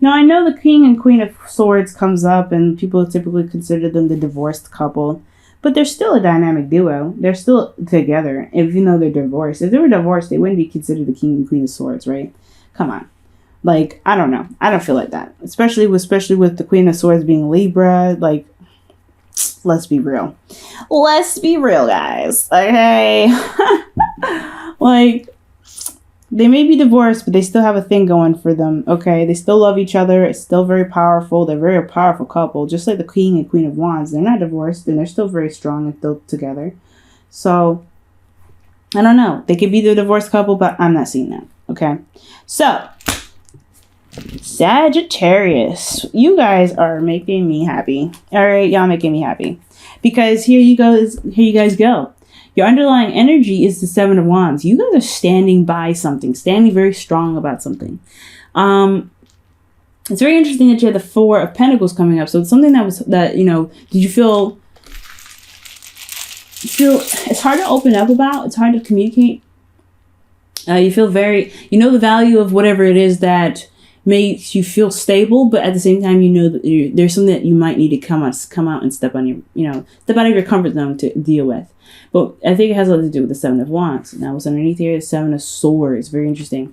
Now, I know the King and Queen of Swords comes up, and people typically consider them the divorced couple. But they're still a dynamic duo. They're still together, even though they're divorced. If they were divorced, they wouldn't be considered the King and Queen of Swords, right? Come on. Like, I don't know. I don't feel like that. Especially with the Queen of Swords being Libra. Like, let's be real. Let's be real, guys. Okay? Like, they may be divorced, but they still have a thing going for them, okay? They still love each other. It's still very powerful. They're a very powerful couple. Just like the King and Queen of Wands. They're not divorced, and they're still very strong and still together. So, I don't know. They could be the divorced couple, but I'm not seeing that, okay? So, Sagittarius. You guys are making me happy. All right, y'all making me happy. Because here you guys go. Your underlying energy is the Seven of Wands. You guys are standing by something, standing very strong about something. It's very interesting that you had the Four of Pentacles coming up. So it's something did you feel it's hard to open up about? It's hard to communicate. You feel the value of whatever it is that makes you feel stable, but at the same time, you know that there's something that you might need to come out and step out of your comfort zone to deal with. But I think it has a lot to do with the Seven of Wands. Now, what's underneath here is Seven of Swords. Very interesting.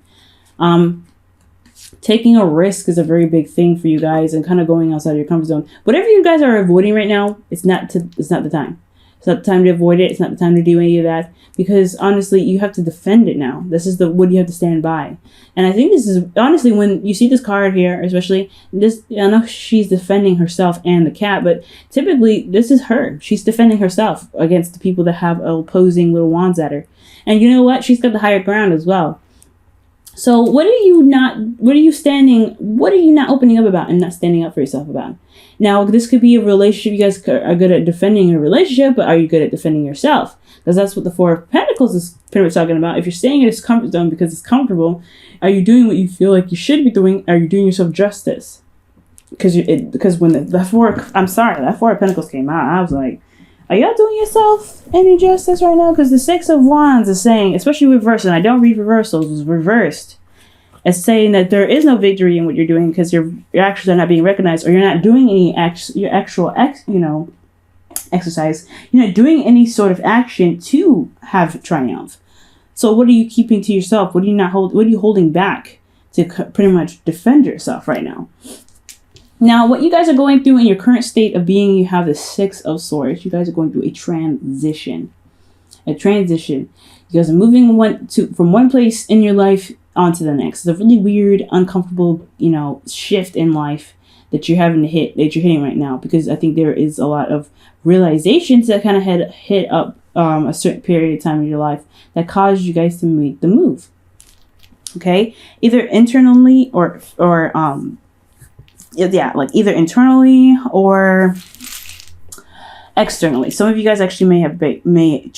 Taking a risk is a very big thing for you guys, and kind of going outside of your comfort zone. Whatever you guys are avoiding right now, it's not the time. It's not the time to avoid it. It's not the time to do any of that, because honestly, you have to defend it now. This is what you have to stand by. And I think this is, honestly, when you see this card here, especially this, I know she's defending herself and the cat, but typically this is her. She's defending herself against the people that have opposing little wands at her. And you know what? She's got the higher ground as well. So what are you not opening up about and not standing up for yourself about? Now, this could be a relationship. You guys are good at defending a relationship, but are you good at defending yourself? Because that's what the Four of Pentacles is pretty much talking about. If you're staying in this comfort zone because it's comfortable, are you doing what you feel like you should be doing? Are you doing yourself justice? Because when that Four of Pentacles came out, I was like, are y'all doing yourself any justice right now? Because the Six of Wands is saying, especially reversed, and I don't read reversals, it was reversed. It's saying that there is no victory in what you're doing because your actions are not being recognized, or you're not doing any exercise. You're not doing any sort of action to have triumph. So what are you keeping to yourself? What are you holding back to pretty much defend yourself right now? Now, what you guys are going through in your current state of being, you have the Six of Swords. You guys are going through a transition. You guys are moving from one place in your life onto the next. It's a really weird, uncomfortable, shift in life that you're hitting right now, because I think there is a lot of realizations that kind of hit up a certain period of time in your life that caused you guys to make the move. Okay, either internally or either internally or externally. Some of you guys actually may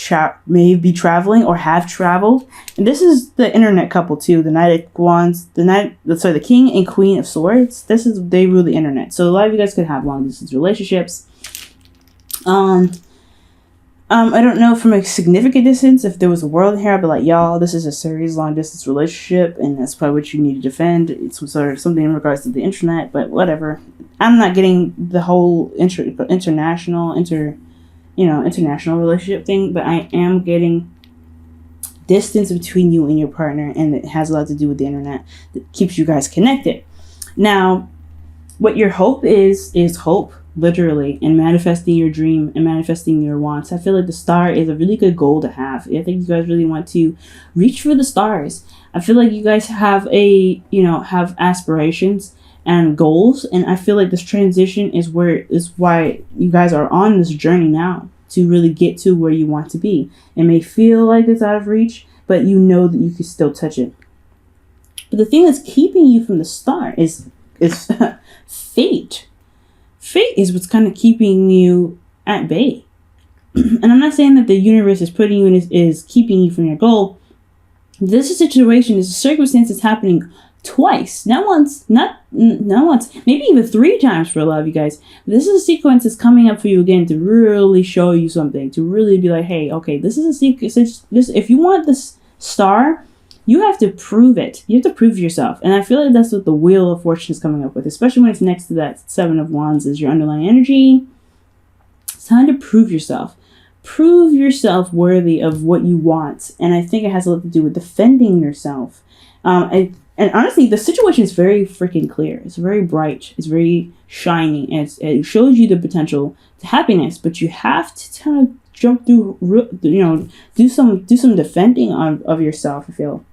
be traveling or have traveled. And this is the internet couple too. The Knight of Wands, the King and Queen of Swords. They rule the internet. So a lot of you guys could have long distance relationships. I don't know from a significant distance. If there was a world here, I'd be like, y'all, this is a serious long distance relationship, and that's probably what you need to defend. It's sort of something in regards to the internet, but whatever. I'm not getting the whole international relationship thing, but I am getting distance between you and your partner, and it has a lot to do with the internet that keeps you guys connected. Now, what your hope is hope. Literally, and manifesting your dream and manifesting your wants. I feel like the star is a really good goal to have. I think you guys really want to reach for the stars. I feel like you guys have have aspirations and goals, and I feel like this transition is why you guys are on this journey now to really get to where you want to be. It may feel like it's out of reach, but you know that you can still touch it. But the thing that's keeping you from the star is fate. Fate is what's kind of keeping you at bay. And I'm not saying that the universe is putting you in, is keeping you from your goal. This is a situation, this circumstance is happening twice. Not once, maybe even 3 times for a lot of you guys. This is a sequence that's coming up for you again to really show you something, to really be like, hey, okay, this is a sequence. If you want this star, You have to prove it. You have to prove yourself. And I feel like that's what the Wheel of Fortune is coming up with, especially when it's next to that Seven of Wands is your underlying energy. It's time to prove yourself. Prove yourself worthy of what you want. And I think it has a lot to do with defending yourself. And honestly, the situation is very freaking clear. It's very bright. It's very shiny. And it shows you the potential to happiness. But you have to kind of jump through, do some defending of yourself, I feel.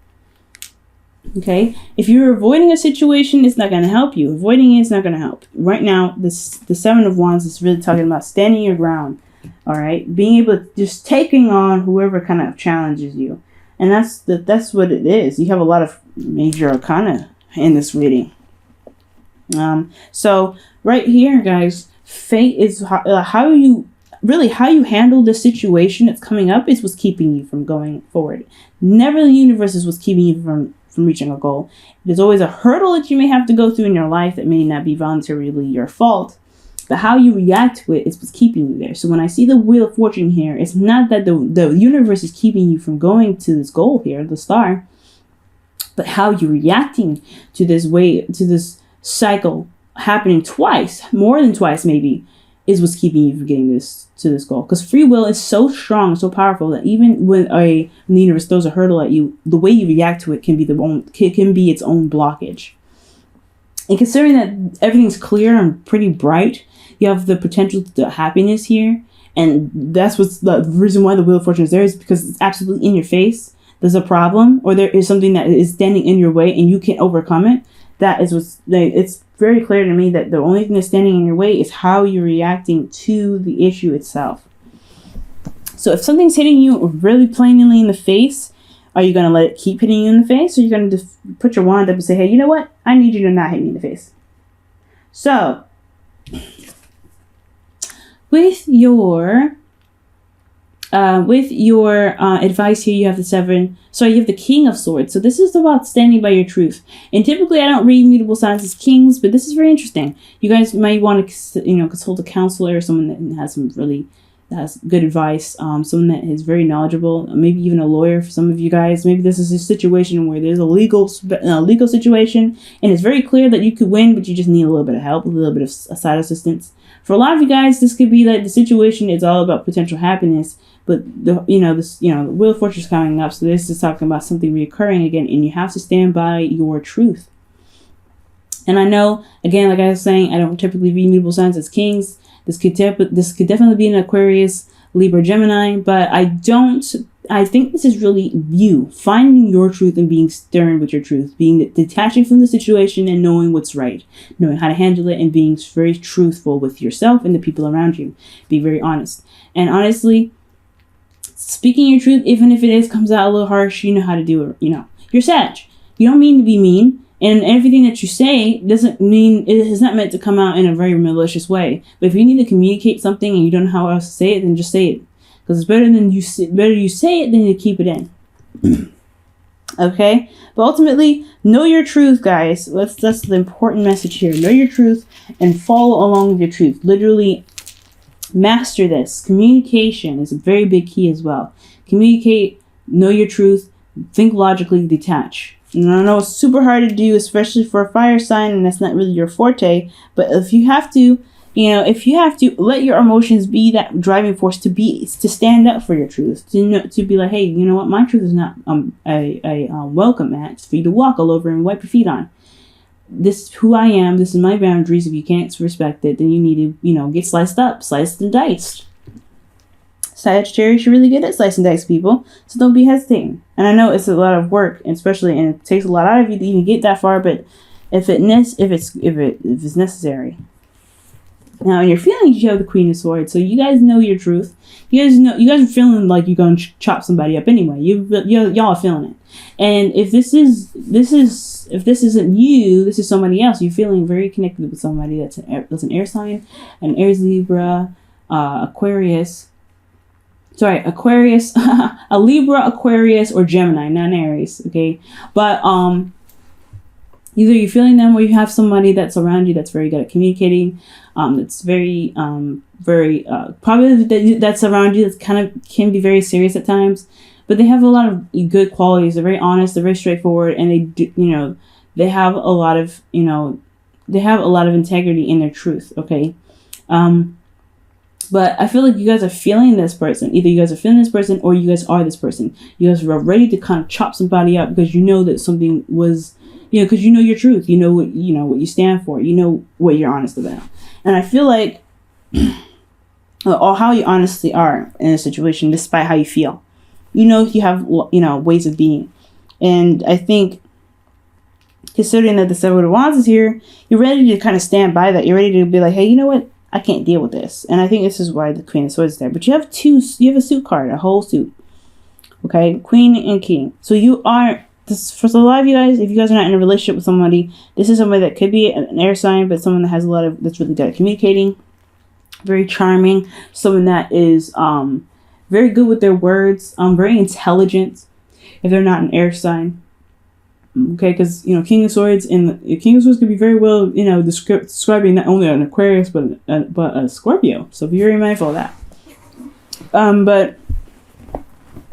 Okay? If you're avoiding a situation, it's not going to help you. Avoiding it is not going to help. Right now, the Seven of Wands is really talking about standing your ground. All right? Being able to just taking on whoever kind of challenges you. And that's what it is. You have a lot of major arcana in this reading. So right here, guys, fate is how you handle the situation that's coming up is what's keeping you from going forward. Never the universe is what's keeping you from reaching a goal. There's always a hurdle that you may have to go through in your life that may not be voluntarily your fault. But how you react to it is what's keeping you there. So when I see the Wheel of Fortune here, it's not that the universe is keeping you from going to this goal here, the star, but how you're reacting to this cycle happening twice, more than twice maybe, is what's keeping you from getting to this goal. Because free will is so strong, so powerful that even when the universe throws a hurdle at you, the way you react to it can be its own blockage. And considering that everything's clear and pretty bright, you have the potential to happiness here. And that's what's the reason why the Wheel of Fortune is there, is because it's absolutely in your face. There's a problem, or there is something that is standing in your way and you can't overcome it. That is it's very clear to me that the only thing that's standing in your way is how you're reacting to the issue itself. So if something's hitting you really plainly in the face, are you going to let it keep hitting you in the face? Or are you going to just put your wand up and say, hey, you know what? I need you to not hit me in the face. So, with your advice here, you have the King of Swords. So this is about standing by your truth. And typically I don't read mutable signs as kings, but this is very interesting. You guys might want to, consult a counselor or someone that has good advice, someone that is very knowledgeable, maybe even a lawyer for some of you guys. Maybe this is a situation where there's a legal situation and it's very clear that you could win, but you just need a little bit of help, a little bit of side assistance. For a lot of you guys, this could be that the situation is all about potential happiness, but the Wheel of Fortune is coming up, so this is talking about something reoccurring again, and you have to stand by your truth. And I know, again, like I was saying, I don't typically read mutable signs as kings. This could definitely be an Aquarius, Libra, Gemini, but I think this is really you finding your truth and being stern with your truth, being detaching from the situation and knowing what's right, knowing how to handle it, and being very truthful with yourself and the people around you. Be very honest. And honestly, speaking your truth, even if comes out a little harsh, you know how to do it. You're Sag. You don't mean to be mean. And everything that you say doesn't mean, it is not meant to come out in a very malicious way. But if you need to communicate something and you don't know how else to say it, then just say it. Because it's better you say it than you keep it in. Okay? But ultimately, know your truth, guys. That's the important message here. Know your truth and follow along with your truth. Literally master this. Communication is a very big key as well. Communicate, know your truth, think logically, detach. And I know it's super hard to do, especially for a fire sign, and that's not really your forte. But if you have to, let your emotions be that driving force to stand up for your truth, to be like, hey, you know what, my truth is not a welcome mat for you to walk all over and wipe your feet on. This is who I am. This is my boundaries. If you can't respect it, then you need to, get sliced and diced. Sagittarius, you're really good at slice and dice people, so don't be hesitating. And I know it's a lot of work, and it takes a lot out of you to even get that far. But if it's necessary. Now, in your feelings, you have the Queen of Swords, so you guys know your truth. You guys are feeling like you're going to chop somebody up anyway. Y'all are feeling it. And if this isn't you, this is somebody else. You're feeling very connected with somebody that's an air sign, an Aries, Libra, Aquarius. Sorry, Aquarius, a Libra, Aquarius, or Gemini, not an Aries, okay? But either you're feeling them or you have somebody that's around you that's very good at communicating, that's very probably that's around you, that's kind of can be very serious at times, but they have a lot of good qualities. They're very honest, they're very straightforward, and they do, they have a lot of, they have a lot of integrity in their truth, okay? But I feel like you guys are feeling this person. Either you guys are feeling this person or you guys are this person. You guys are ready to kind of chop somebody up because you know that something was, because you know your truth. You know what you stand for. You know what you're honest about. And I feel like, or how you honestly are in a situation, despite how you feel. You have, ways of being. And I think, considering that the Seven of Wands is here, you're ready to kind of stand by that. You're ready to be like, hey, you know what? I can't deal with this. And I think this is why the Queen of Swords is there. But you have a suit card, a whole suit. Okay? Queen and King. So you are, for a lot of you guys, if you guys are not in a relationship with somebody, this is somebody that could be an air sign, but someone that has that's really good at communicating. Very charming. Someone that is very good with their words. Very intelligent. If they're not an air sign. Okay, because King of Swords King of Swords could be very well describing not only an Aquarius but a Scorpio. So be very mindful of that. But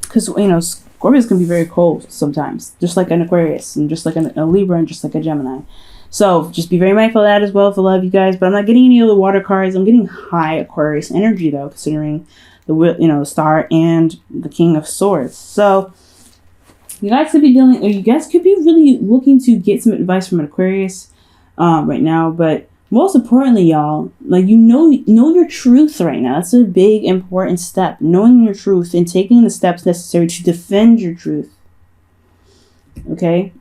because Scorpios can be very cold sometimes, just like an Aquarius and just like a Libra and just like a Gemini. So just be very mindful of that as well for love, you guys. But I'm not getting any of the water cards. I'm getting high Aquarius energy though, considering the Star and the King of Swords. So you guys could be really looking to get some advice from an Aquarius right now. But most importantly, y'all, like know your truth right now. That's a big, important step. Knowing your truth and taking the steps necessary to defend your truth. Okay?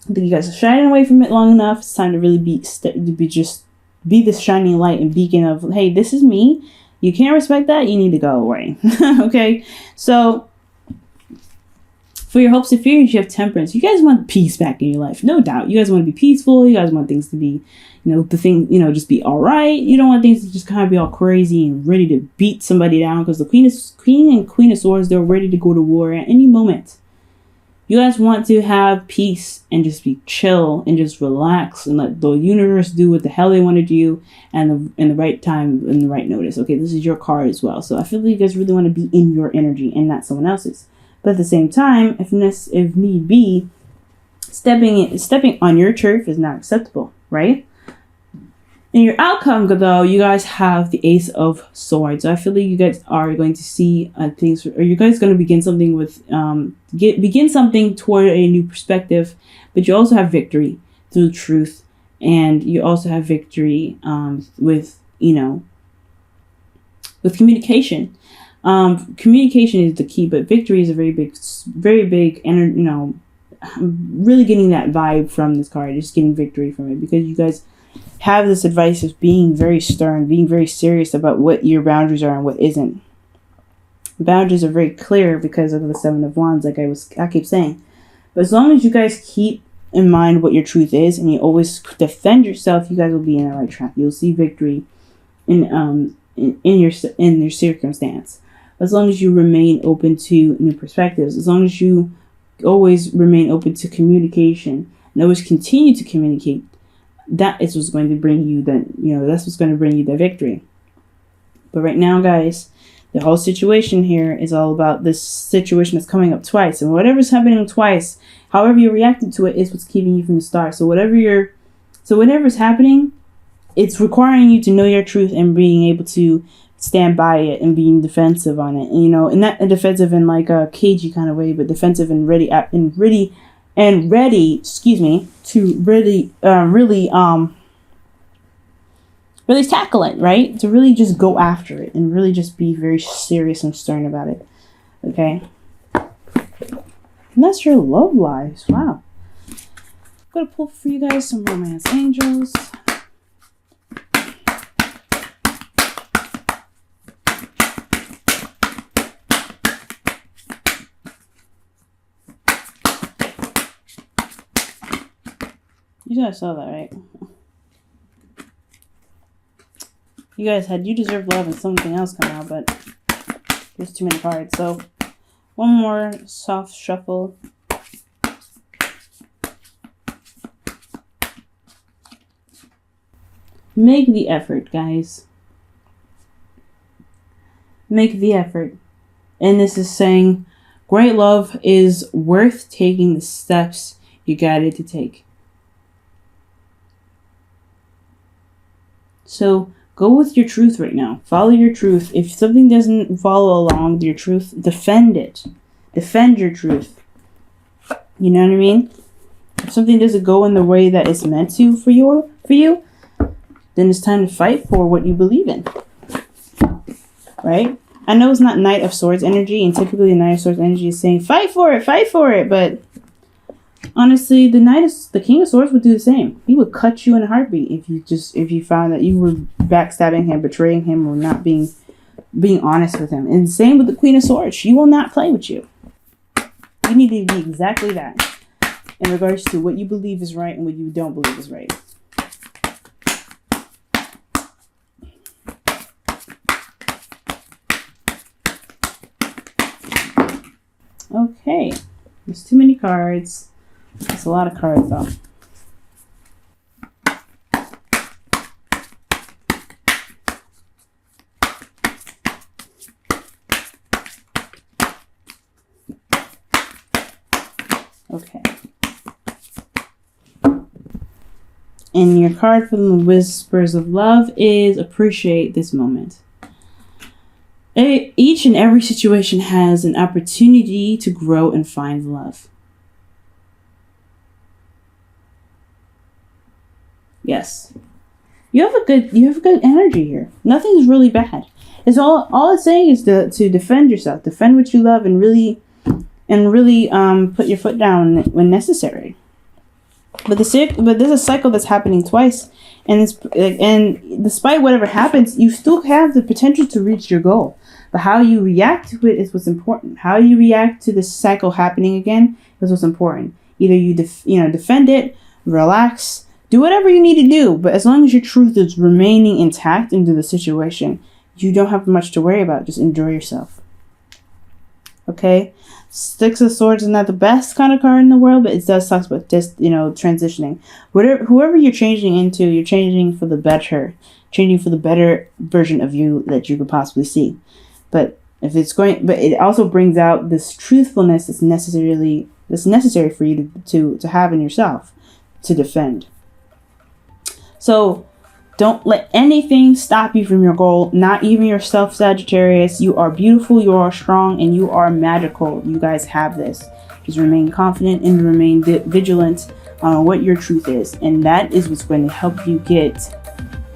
I think you guys are shining away from it long enough. It's time to really be this shining light and beacon of, hey, this is me. You can't respect that. You need to go away. Okay? So, for your hopes and fears, you have Temperance. You guys want peace back in your life, no doubt. You guys want to be peaceful. You guys want things to be, just be all right. You don't want things to just kind of be all crazy and ready to beat somebody down, because the Queen and Queen of Swords, they're ready to go to war at any moment. You guys want to have peace and just be chill and just relax and let the universe do what the hell they want to do and in the right time and the right notice. Okay, this is your card as well. So I feel like you guys really want to be in your energy and not someone else's. But at the same time, if need be, stepping on your turf is not acceptable, right? In your outcome, though, you guys have the Ace of Swords. So I feel like you guys are going to see things, or you guys going to begin something with, begin something toward a new perspective. But you also have victory through truth, and you also have victory with communication. Communication is the key, but victory is a very big, and really getting that vibe from this card, just getting victory from it, because you guys have this advice of being very stern, being very serious about what your boundaries are and what isn't. The boundaries are very clear because of the Seven of Wands, like I keep saying. But as long as you guys keep in mind what your truth is and you always defend yourself, you guys will be in the right track. You'll see victory in your circumstance. As long as you remain open to new perspectives, as long as you always remain open to communication and always continue to communicate, that is what's going to bring you that's what's going to bring you the victory. But right now, guys, the whole situation here is all about this situation that's coming up twice, and whatever's happening twice, however you're reacting to it, is what's keeping you from the start. So whatever's happening, it's requiring you to know your truth and being able to stand by it and being defensive on it. And, and not defensive in like a cagey kind of way, but defensive and ready to really tackle it, right? To really just go after it and really just be very serious and stern about it. Okay? And that's your love lives. Wow. I'm gonna pull for you guys some romance angels. You guys saw that, right? You deserve love and something else come out, but there's too many cards. So one more soft shuffle. Make the effort, guys. Make the effort. And this is saying, Great love is worth taking the steps you guided to take. So go with your truth right now. Follow your truth. If something doesn't follow along with your truth, defend it. Defend your truth. You know what I mean? If something doesn't go in the way that it's meant to for you, then it's time to fight for what you believe in. Right? I know it's not Knight of Swords energy, and typically the Knight of Swords energy is saying, fight for it, but honestly, the King of Swords would do the same. He would cut you in a heartbeat if you found that you were backstabbing him, betraying him, or not being honest with him. And same with the Queen of Swords. She will not play with you. You need to be exactly that in regards to what you believe is right and what you don't believe is right. Okay, there's too many cards. That's a lot of cards, though. Okay. And your card from the Whispers of Love is appreciate this moment. Each and every situation has an opportunity to grow and find love. Yes. You have a good energy here. Nothing's really bad. It's all it's saying is to defend yourself. Defend what you love and really put your foot down when necessary. But there's a cycle that's happening twice, and despite whatever happens, you still have the potential to reach your goal. But how you react to it is what's important. How you react to this cycle happening again is what's important. Either you defend it, relax, do whatever you need to do. But as long as your truth is remaining intact into the situation, you don't have much to worry about. Just enjoy yourself. Okay? Six of Swords is not the best kind of card in the world, but it does talk about just, transitioning. Whoever you're changing into, you're changing for the better. Changing for the better version of you that you could possibly see. But it also brings out this truthfulness that's necessary for you to have in yourself to defend. So don't let anything stop you from your goal, not even yourself, Sagittarius. You are beautiful, you are strong, and you are magical. You guys have this. Just remain confident and remain vigilant on what your truth is. And that is what's going to help you get